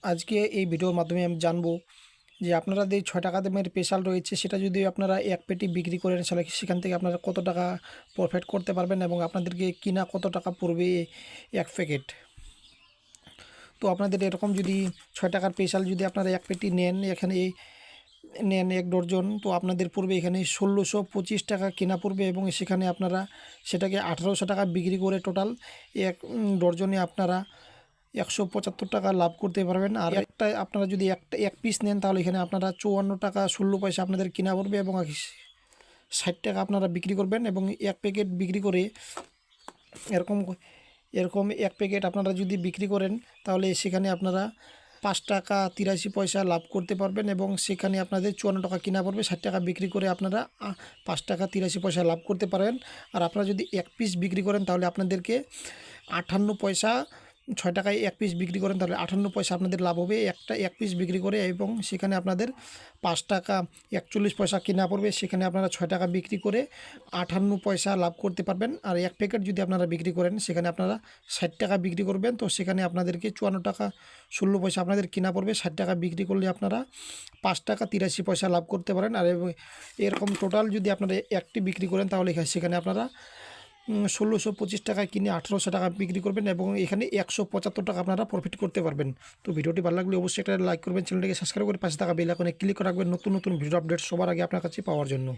আজকে এই ভিডিওর মাধ্যমে আমি জানবো যে আপনারা যে 6 টাকা দামের স্পেশাল রয়েছে সেটা যদি আপনারা এক পেটি বিক্রি করেন তাহলে সেখান থেকে আপনারা কত টাকা প্রফিট করতে পারবেন এবং আপনাদেরকে কিনা কত টাকা পড়বে এক প্যাকেট। তো আপনাদের এরকম যদি 6 টাকার স্পেশাল যদি আপনারা এক পেটি নেন, এখানে নেন 1 ডজন, তো আপনাদের পড়বে এখানে 1625 টাকা কেনা পড়বে এবং সেখানে আপনারা সেটাকে 1800 টাকা বিক্রি করে টোটাল এক ডজনে আপনারা 175 টাকা লাভ করতে পারবেন। আর একটা আপনারা যদি এক পিস নেন তাহলে এখানে আপনারা 54 টাকা 16 পয়সা আপনাদের কিনা পড়বে এবং 60 টাকা আপনারা বিক্রি করবেন এবং এক প্যাকেট বিক্রি করে এরকম এরকম এক প্যাকেট আপনারা যদি বিক্রি করেন তাহলে সেখানে আপনারা 5 টাকা 83 পয়সা লাভ করতে পারবেন এবং সেখানে আপনাদের 54 টাকা কিনা পড়বে, 60 টাকা বিক্রি করে আপনারা 5 টাকা 83 পয়সা লাভ করতে পারেন। আর আপনারা যদি এক পিস বিক্রি করেন তাহলে আপনাদেরকে 58 পয়সা, 6 টাকায় এক পিস বিক্রি করেন তাহলে 58 পয়সা আপনাদের লাভ হবে এক পিস বিক্রি করে এবং সেখানে আপনাদের 5 টাকা 41 পয়সা কিনা পড়বে, সেখানে আপনারা 6 টাকা বিক্রি করে 58 পয়সা লাভ করতে পারবেন। আর এক প্যাকেট যদি আপনারা বিক্রি করেন সেখানে আপনারা 60 টাকা বিক্রি করবেন, তো সেখানে আপনাদেরকে 54 টাকা 16 পয়সা আপনাদের কিনা পড়বে, 60 টাকা বিক্রি করলে আপনারা 5 টাকা 83 পয়সা লাভ করতে পারেন। আর এরকম টোটাল যদি আপনারা একটি বিক্রি করেন তাহলে সেখানে আপনারা 1625 টাকা কিনে 1800 টাকা বিক্রি করবেন এবং এখানে 175 টাকা আপনারা প্রফিট করতে পারবেন। তো ভিডিওটি ভালো লাগলে অবশ্যই একটা লাইক করবেন, চ্যানেলটিকে সাবস্ক্রাইব করে পাশে থাকা বেল আইকনে ক্লিক করে রাখবেন নতুন নতুন ভিডিও আপডেট সবার আগে আপনার কাছে পাওয়ার জন্য।